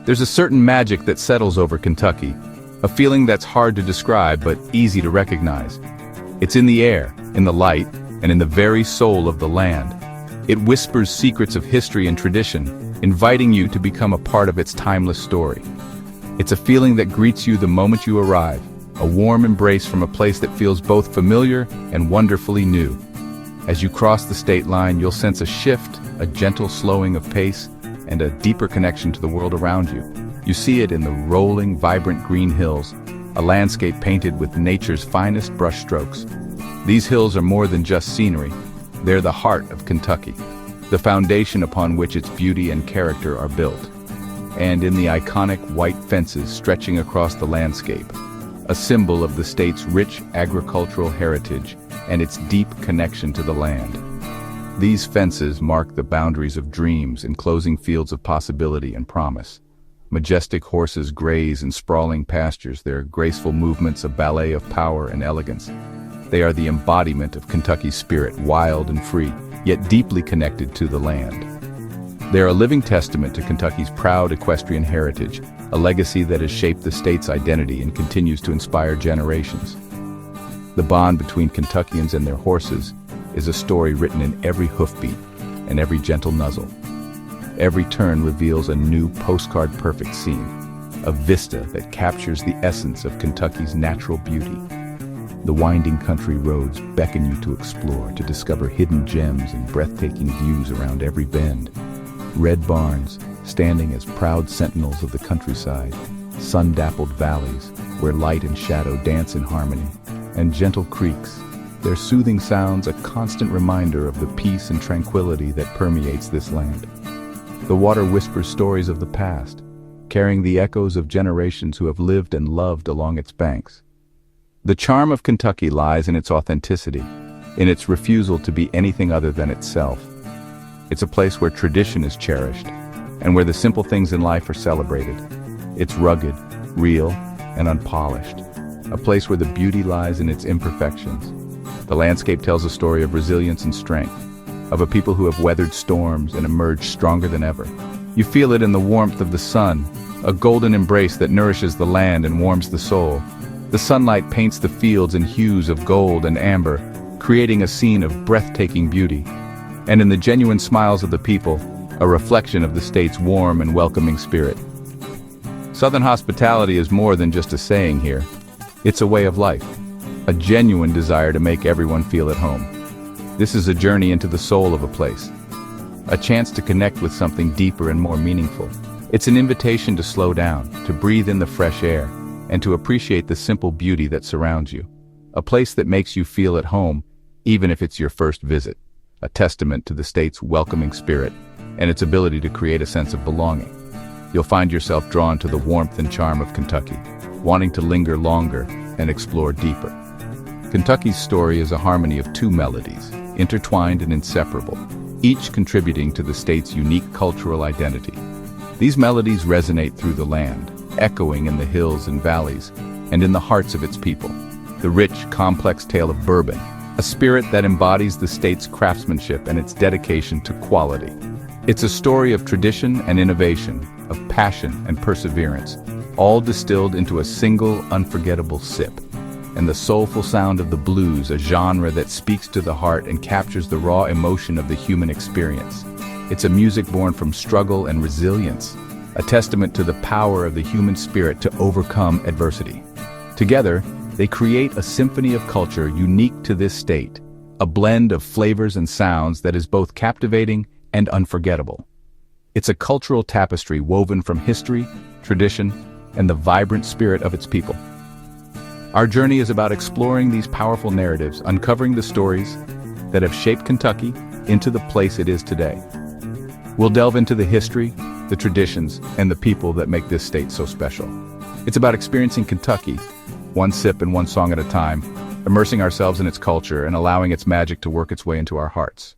There's a certain magic that settles over Kentucky, a feeling that's hard to describe but easy to recognize. It's in the air, in the light, and in the very soul of the land. It whispers secrets of history and tradition, inviting you to become a part of its timeless story. It's a feeling that greets you the moment you arrive, a warm embrace from a place that feels both familiar and wonderfully new. As you cross the state line, you'll sense a shift, a gentle slowing of pace, and a deeper connection to the world around you. You see it in the rolling, vibrant green hills, a landscape painted with nature's finest brushstrokes. These hills are more than just scenery. They're the heart of Kentucky, the foundation upon which its beauty and character are built. And in the iconic white fences stretching across the landscape, a symbol of the state's rich agricultural heritage and its deep connection to the land. These fences mark the boundaries of dreams, enclosing fields of possibility and promise. Majestic horses graze in sprawling pastures, their graceful movements a ballet of power and elegance. They are the embodiment of Kentucky's spirit, wild and free, yet deeply connected to the land. They are a living testament to Kentucky's proud equestrian heritage, a legacy that has shaped the state's identity and continues to inspire generations. The bond between Kentuckians and their horses is a story written in every hoofbeat and every gentle nuzzle. Every turn reveals a new postcard-perfect scene, a vista that captures the essence of Kentucky's natural beauty. The winding country roads beckon you to explore, to discover hidden gems and breathtaking views around every bend. Red barns, standing as proud sentinels of the countryside, sun-dappled valleys, where light and shadow dance in harmony, and gentle creeks, their soothing sounds a constant reminder of the peace and tranquility that permeates this land. The water whispers stories of the past, carrying the echoes of generations who have lived and loved along its banks. The charm of Kentucky lies in its authenticity, in its refusal to be anything other than itself. It's a place where tradition is cherished, and where the simple things in life are celebrated. It's rugged, real, and unpolished, a place where the beauty lies in its imperfections. The landscape tells a story of resilience and strength, of a people who have weathered storms and emerged stronger than ever. You feel it in the warmth of the sun, a golden embrace that nourishes the land and warms the soul. The sunlight paints the fields in hues of gold and amber, creating a scene of breathtaking beauty. And in the genuine smiles of the people, a reflection of the state's warm and welcoming spirit. Southern hospitality is more than just a saying here. It's a way of life, a genuine desire to make everyone feel at home. This is a journey into the soul of a place, a chance to connect with something deeper and more meaningful. It's an invitation to slow down, to breathe in the fresh air, and to appreciate the simple beauty that surrounds you. A place that makes you feel at home, even if it's your first visit. A testament to the state's welcoming spirit and its ability to create a sense of belonging. You'll find yourself drawn to the warmth and charm of Kentucky, wanting to linger longer and explore deeper. Kentucky's story is a harmony of two melodies, intertwined and inseparable, each contributing to the state's unique cultural identity. These melodies resonate through the land, echoing in the hills and valleys, and in the hearts of its people. The rich, complex tale of Bourbon, a spirit that embodies the state's craftsmanship and its dedication to quality. It's a story of tradition and innovation, of passion and perseverance, all distilled into a single, unforgettable sip. And the soulful sound of the blues, a genre that speaks to the heart and captures the raw emotion of the human experience. It's a music born from struggle and resilience, a testament to the power of the human spirit to overcome adversity. Together, they create a symphony of culture unique to this state, a blend of flavors and sounds that is both captivating and unforgettable. It's a cultural tapestry woven from history, tradition, and the vibrant spirit of its people. Our journey is about exploring these powerful narratives, uncovering the stories that have shaped Kentucky into the place it is today. We'll delve into the history, the traditions, and the people that make this state so special. It's about experiencing Kentucky, one sip and one song at a time, immersing ourselves in its culture and allowing its magic to work its way into our hearts.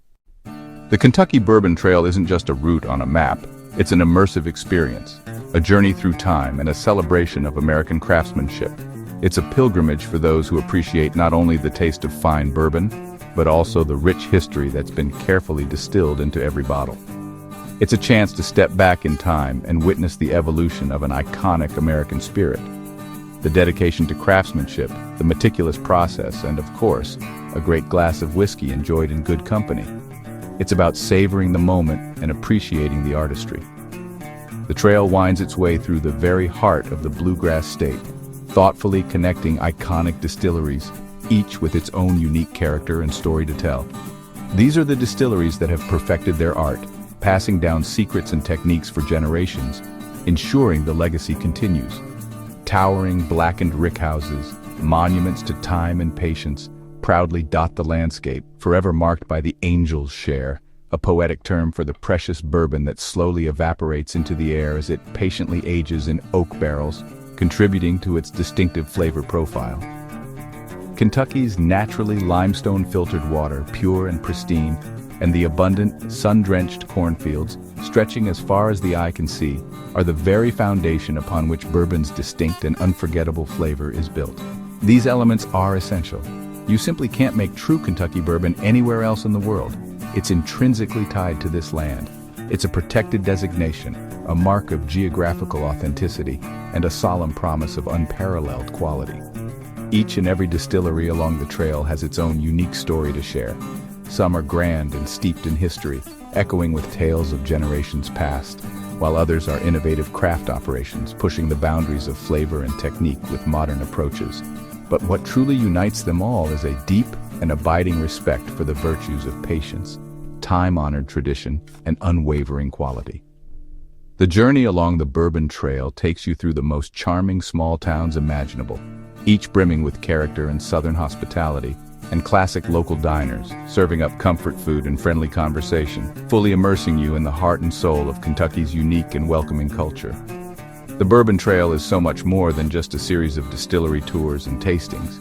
The Kentucky Bourbon Trail isn't just a route on a map, it's an immersive experience, a journey through time and a celebration of American craftsmanship. It's a pilgrimage for those who appreciate not only the taste of fine bourbon, but also the rich history that's been carefully distilled into every bottle. It's a chance to step back in time and witness the evolution of an iconic American spirit. The dedication to craftsmanship, the meticulous process, and of course, a great glass of whiskey enjoyed in good company. It's about savoring the moment and appreciating the artistry. The trail winds its way through the very heart of the bluegrass state, thoughtfully connecting iconic distilleries, each with its own unique character and story to tell. These are the distilleries that have perfected their art, passing down secrets and techniques for generations, ensuring the legacy continues. Towering blackened rickhouses, monuments to time and patience, proudly dot the landscape, forever marked by the angel's share, a poetic term for the precious bourbon that slowly evaporates into the air as it patiently ages in oak barrels, contributing to its distinctive flavor profile. Kentucky's naturally limestone-filtered water, pure and pristine, and the abundant, sun-drenched cornfields, stretching as far as the eye can see, are the very foundation upon which bourbon's distinct and unforgettable flavor is built. These elements are essential. You simply can't make true Kentucky bourbon anywhere else in the world. It's intrinsically tied to this land. It's a protected designation, a mark of geographical authenticity, and a solemn promise of unparalleled quality. Each and every distillery along the trail has its own unique story to share. Some are grand and steeped in history, echoing with tales of generations past, while others are innovative craft operations, pushing the boundaries of flavor and technique with modern approaches. But what truly unites them all is a deep and abiding respect for the virtues of patience, time-honored tradition, and unwavering quality. The journey along the Bourbon Trail takes you through the most charming small towns imaginable, each brimming with character and southern hospitality, and classic local diners, serving up comfort food and friendly conversation, fully immersing you in the heart and soul of Kentucky's unique and welcoming culture. The Bourbon Trail is so much more than just a series of distillery tours and tastings.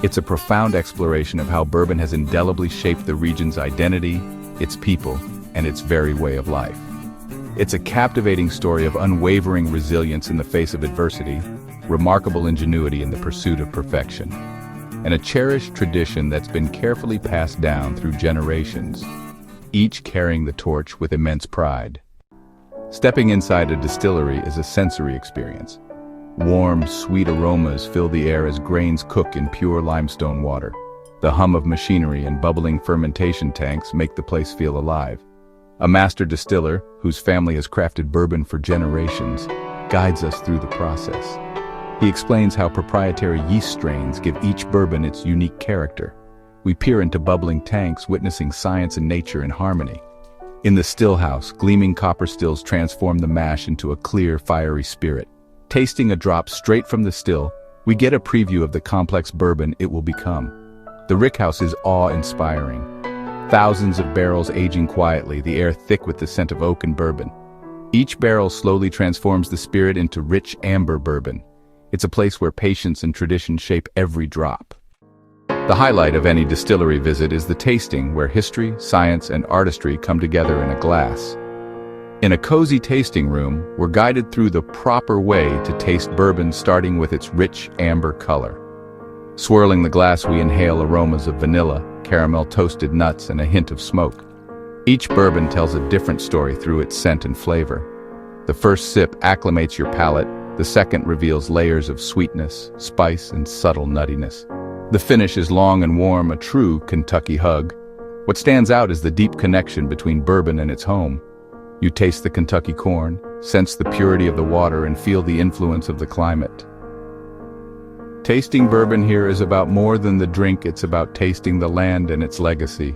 It's a profound exploration of how bourbon has indelibly shaped the region's identity, its people, and its very way of life. It's a captivating story of unwavering resilience in the face of adversity, remarkable ingenuity in the pursuit of perfection, and a cherished tradition that's been carefully passed down through generations, each carrying the torch with immense pride. Stepping inside a distillery is a sensory experience. Warm, sweet aromas fill the air as grains cook in pure limestone water. The hum of machinery and bubbling fermentation tanks make the place feel alive. A master distiller, whose family has crafted bourbon for generations, guides us through the process. He explains how proprietary yeast strains give each bourbon its unique character. We peer into bubbling tanks, witnessing science and nature in harmony. In the still house, gleaming copper stills transform the mash into a clear, fiery spirit. Tasting a drop straight from the still, we get a preview of the complex bourbon it will become. The rickhouse is awe-inspiring. Thousands of barrels aging quietly, the air thick with the scent of oak and bourbon. Each barrel slowly transforms the spirit into rich amber bourbon. It's a place where patience and tradition shape every drop. The highlight of any distillery visit is the tasting, where history, science, and artistry come together in a glass. In a cozy tasting room, we're guided through the proper way to taste bourbon, starting with its rich amber color. Swirling the glass, we inhale aromas of vanilla, caramel, toasted nuts, and a hint of smoke. Each bourbon tells a different story through its scent and flavor. The first sip acclimates your palate, the second reveals layers of sweetness, spice, and subtle nuttiness. The finish is long and warm, a true Kentucky hug. What stands out is the deep connection between bourbon and its home. You taste the Kentucky corn, sense the purity of the water, and feel the influence of the climate. Tasting bourbon here is about more than the drink, it's about tasting the land and its legacy.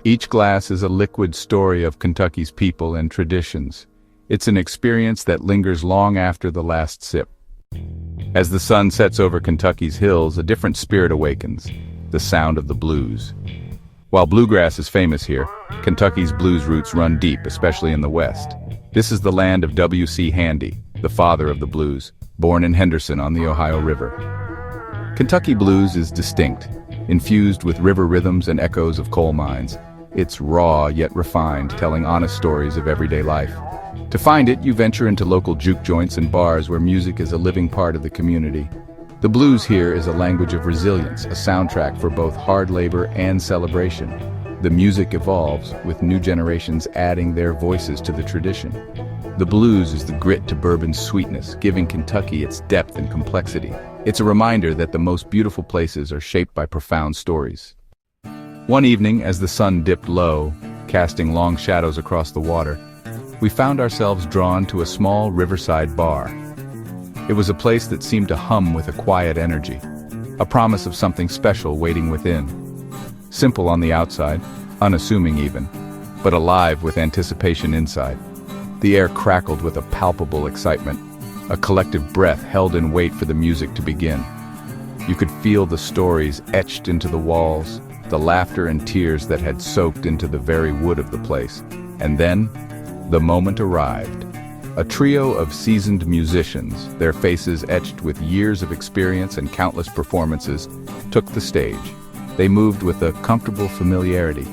Each glass is a liquid story of Kentucky's people and traditions. It's an experience that lingers long after the last sip. As the sun sets over Kentucky's hills, a different spirit awakens, the sound of the blues. While bluegrass is famous here, Kentucky's blues roots run deep, especially in the West. This is the land of W.C. Handy, the father of the blues, born in Henderson on the Ohio River. Kentucky blues is distinct, infused with river rhythms and echoes of coal mines. It's raw yet refined, telling honest stories of everyday life. To find it, you venture into local juke joints and bars where music is a living part of the community. The blues here is a language of resilience, a soundtrack for both hard labor and celebration. The music evolves, with new generations adding their voices to the tradition. The blues is the grit to bourbon's sweetness, giving Kentucky its depth and complexity. It's a reminder that the most beautiful places are shaped by profound stories. One evening, as the sun dipped low, casting long shadows across the water, we found ourselves drawn to a small riverside bar. It was a place that seemed to hum with a quiet energy, a promise of something special waiting within. Simple on the outside, unassuming even, but alive with anticipation inside. The air crackled with a palpable excitement. A collective breath held in wait for the music to begin. You could feel the stories etched into the walls, the laughter and tears that had soaked into the very wood of the place. And then, the moment arrived. A trio of seasoned musicians, their faces etched with years of experience and countless performances, took the stage. They moved with a comfortable familiarity,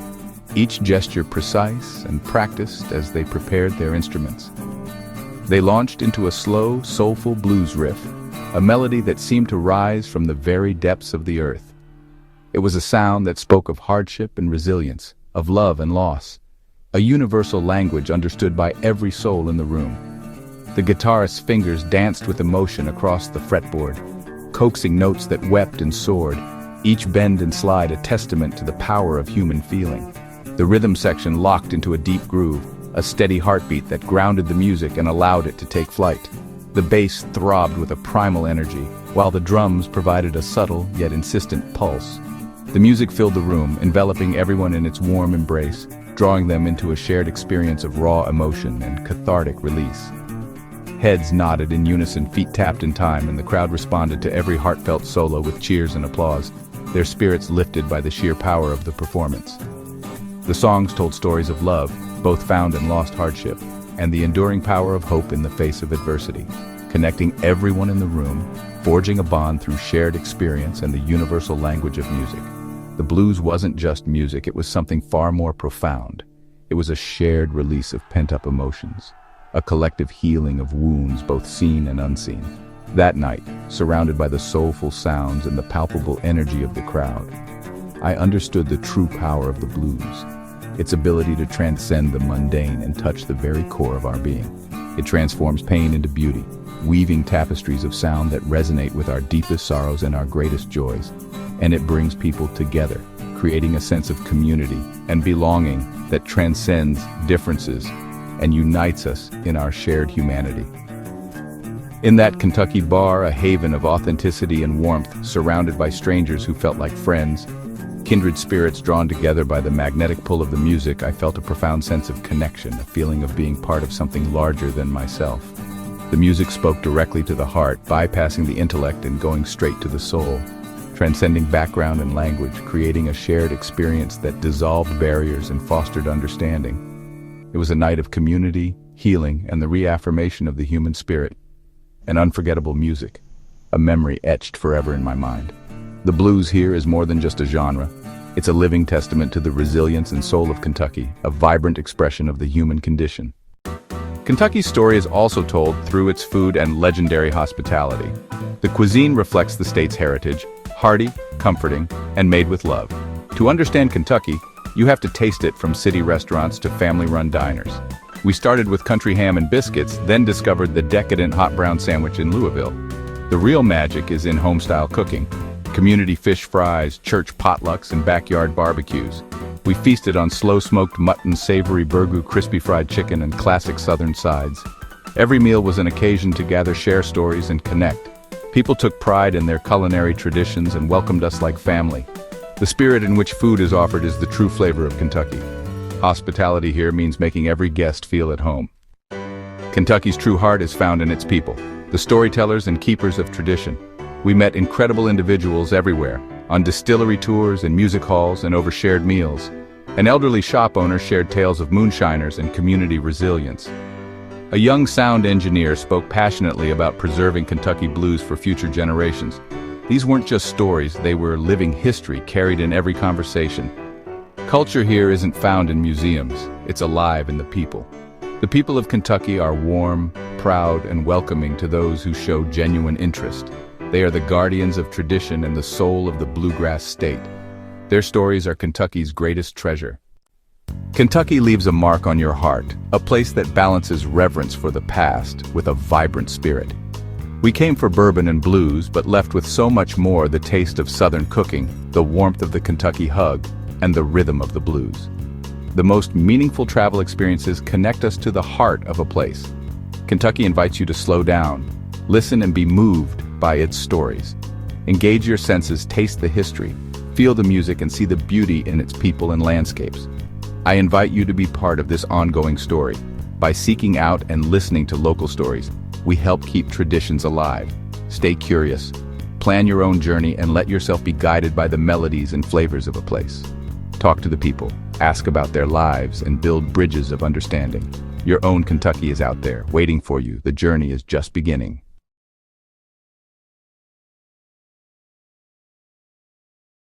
each gesture precise and practiced as they prepared their instruments. They launched into a slow, soulful blues riff, a melody that seemed to rise from the very depths of the earth. It was a sound that spoke of hardship and resilience, of love and loss, a universal language understood by every soul in the room. The guitarist's fingers danced with emotion across the fretboard, coaxing notes that wept and soared, each bend and slide a testament to the power of human feeling. The rhythm section locked into a deep groove, a steady heartbeat that grounded the music and allowed it to take flight. The bass throbbed with a primal energy, while the drums provided a subtle yet insistent pulse. The music filled the room, enveloping everyone in its warm embrace, drawing them into a shared experience of raw emotion and cathartic release. Heads nodded in unison, feet tapped in time, and the crowd responded to every heartfelt solo with cheers and applause, their spirits lifted by the sheer power of the performance. The songs told stories of love, both found and lost hardship, and the enduring power of hope in the face of adversity, connecting everyone in the room, forging a bond through shared experience and the universal language of music. The blues wasn't just music, it was something far more profound. It was a shared release of pent-up emotions, a collective healing of wounds both seen and unseen. That night, surrounded by the soulful sounds and the palpable energy of the crowd, I understood the true power of the blues, its ability to transcend the mundane and touch the very core of our being. It transforms pain into beauty, weaving tapestries of sound that resonate with our deepest sorrows and our greatest joys. And it brings people together, creating a sense of community and belonging that transcends differences and unites us in our shared humanity. In that Kentucky bar, a haven of authenticity and warmth, surrounded by strangers who felt like friends, kindred spirits drawn together by the magnetic pull of the music, I felt a profound sense of connection, a feeling of being part of something larger than myself. The music spoke directly to the heart, bypassing the intellect and going straight to the soul, transcending background and language, creating a shared experience that dissolved barriers and fostered understanding. It was a night of community, healing, and the reaffirmation of the human spirit. An unforgettable music, a memory etched forever in my mind. The blues here is more than just a genre. It's a living testament to the resilience and soul of Kentucky, a vibrant expression of the human condition. Kentucky's story is also told through its food and legendary hospitality. The cuisine reflects the state's heritage, hearty, comforting, and made with love. To understand Kentucky, you have to taste it from city restaurants to family-run diners. We started with country ham and biscuits, then discovered the decadent hot brown sandwich in Louisville. The real magic is in home-style cooking. Community fish fries, church potlucks, and backyard barbecues. We feasted on slow-smoked mutton, savory burgoo, crispy fried chicken, and classic southern sides. Every meal was an occasion to gather, share stories, and connect. People took pride in their culinary traditions and welcomed us like family. The spirit in which food is offered is the true flavor of Kentucky. Hospitality here means making every guest feel at home. Kentucky's true heart is found in its people, the storytellers and keepers of tradition. We met incredible individuals everywhere, on distillery tours, in music halls, and over shared meals. An elderly shop owner shared tales of moonshiners and community resilience. A young sound engineer spoke passionately about preserving Kentucky blues for future generations. These weren't just stories, they were living history carried in every conversation. Culture here isn't found in museums, it's alive in the people. The people of Kentucky are warm, proud, and welcoming to those who show genuine interest. They are the guardians of tradition and the soul of the bluegrass state. Their stories are Kentucky's greatest treasure. Kentucky leaves a mark on your heart, a place that balances reverence for the past with a vibrant spirit. We came for bourbon and blues, but left with so much more: the taste of Southern cooking, the warmth of the Kentucky hug, and the rhythm of the blues. The most meaningful travel experiences connect us to the heart of a place. Kentucky invites you to slow down, listen and be moved by its stories. Engage your senses, taste the history, feel the music and see the beauty in its people and landscapes. I invite you to be part of this ongoing story. By seeking out and listening to local stories, we help keep traditions alive. Stay curious, plan your own journey and let yourself be guided by the melodies and flavors of a place. Talk to the people, ask about their lives and build bridges of understanding. Your own Kentucky is out there, waiting for you. The journey is just beginning.